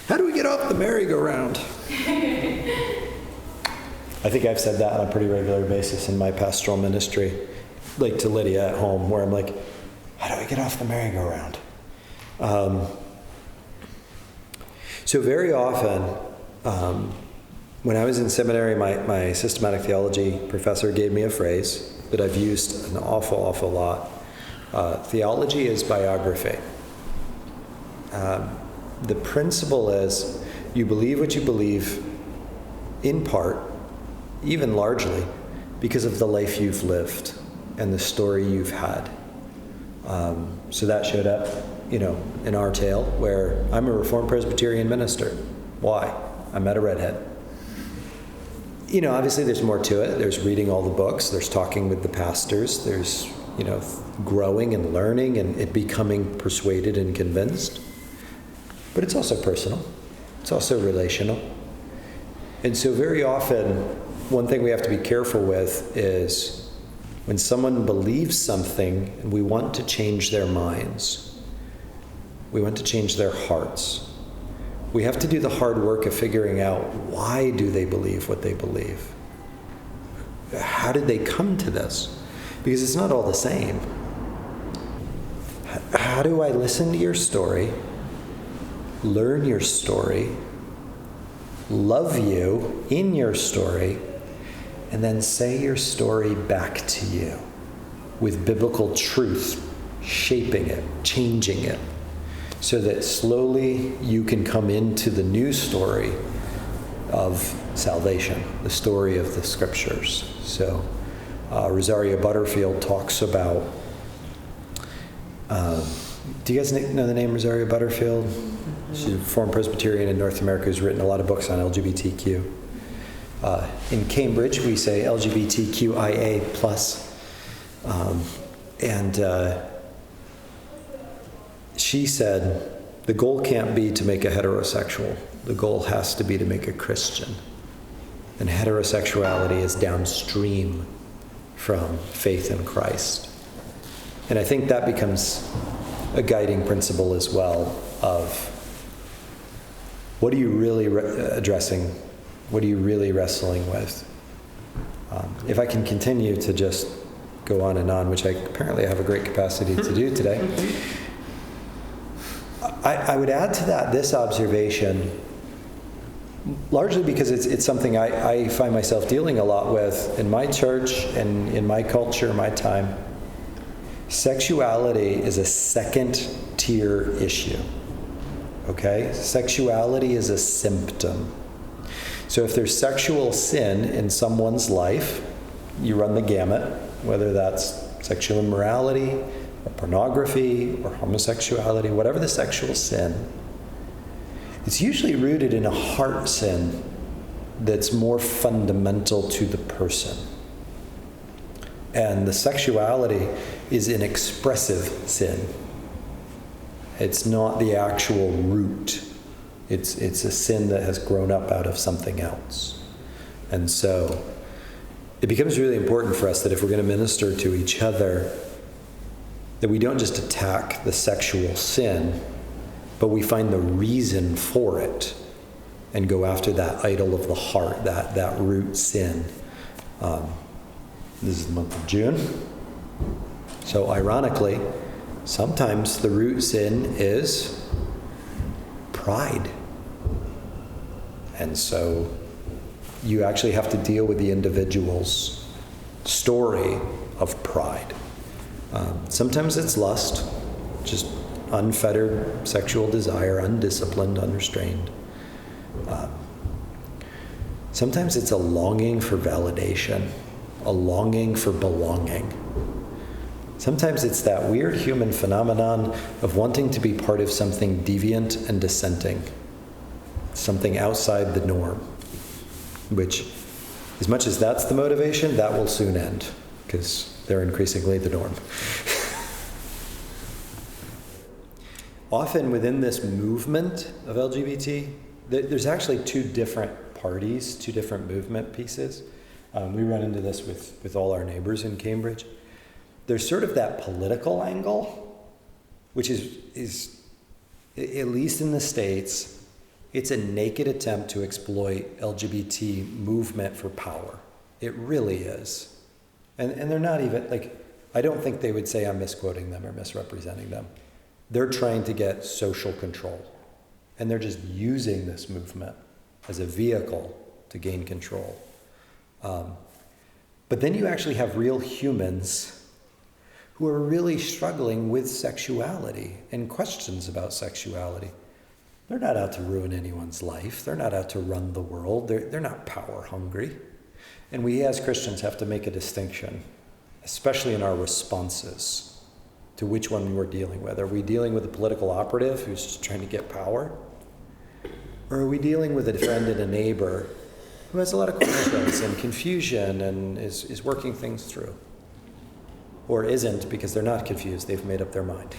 How do we get off the merry-go-round? I think I've said that on a pretty regular basis in my pastoral ministry, like to Lydia at home, where I'm like, how do I get off the merry-go-round? So very often, when I was in seminary, my systematic theology professor gave me a phrase that I've used an awful lot. Theology is biography. The principle is you believe what you believe in part, even largely, because of the life you've lived and the story you've had. So that showed up, in our tale, where I'm a Reformed Presbyterian minister. Why? I met a redhead. Obviously there's more to it. There's reading all the books. There's talking with the pastors. There's, growing and learning and becoming persuaded and convinced. But it's also personal. It's also relational. And so very often, one thing we have to be careful with is when someone believes something and we want to change their minds, we want to change their hearts, we have to do the hard work of figuring out, why do they believe what they believe? How did they come to this? Because it's not all the same. How do I listen to your story, learn your story, love you in your story, and then say your story back to you with biblical truth, shaping it, changing it, so that slowly you can come into the new story of salvation, the story of the Scriptures. So Rosaria Butterfield talks about, do you guys know the name Rosaria Butterfield? She's a Reformed Presbyterian in North America who's written a lot of books on LGBTQ. In Cambridge, we say LGBTQIA+. She said, the goal can't be to make a heterosexual. The goal has to be to make a Christian. And heterosexuality is downstream from faith in Christ. And I think that becomes a guiding principle as well of what are you really addressing? What are you really wrestling with? If I can continue to just go on and on, which I apparently have a great capacity to do today, I would add to that this observation, largely because it's something I find myself dealing a lot with in my church and in my culture, my time. Sexuality is a second-tier issue. Okay? Sexuality is a symptom. So if there's sexual sin in someone's life, you run the gamut, whether that's sexual immorality, or pornography, or homosexuality, whatever the sexual sin, it's usually rooted in a heart sin that's more fundamental to the person. And the sexuality is an expressive sin. It's not the actual root. It's a sin that has grown up out of something else. And so it becomes really important for us that if we're going to minister to each other, that we don't just attack the sexual sin, but we find the reason for it and go after that idol of the heart, that root sin. This is the month of June. So ironically, sometimes the root sin is pride. And so you actually have to deal with the individual's story of pride. Sometimes it's lust, just unfettered sexual desire, undisciplined, unrestrained. Sometimes it's a longing for validation, a longing for belonging. Sometimes it's that weird human phenomenon of wanting to be part of something deviant and dissenting, something outside the norm, which, as much as that's the motivation, that will soon end, because they're increasingly the norm. Often within this movement of LGBT, there's actually two different parties, two different movement pieces. We run into this with all our neighbors in Cambridge. There's sort of that political angle, which is at least in the States, It's a naked attempt to exploit LGBT movement for power. It really is. And they're not even, like, I don't think they would say I'm misquoting them or misrepresenting them. They're trying to get social control. And they're just using this movement as a vehicle to gain control. But then you actually have real humans who are really struggling with sexuality and questions about sexuality. They're not out to ruin anyone's life. They're not out to run the world. They're not power hungry. And we as Christians have to make a distinction, especially in our responses to which one we're dealing with. Are we dealing with a political operative who's just trying to get power? Or are we dealing with a friend and a neighbor who has a lot of questions and confusion and is working things through? Or isn't, because they're not confused, they've made up their mind.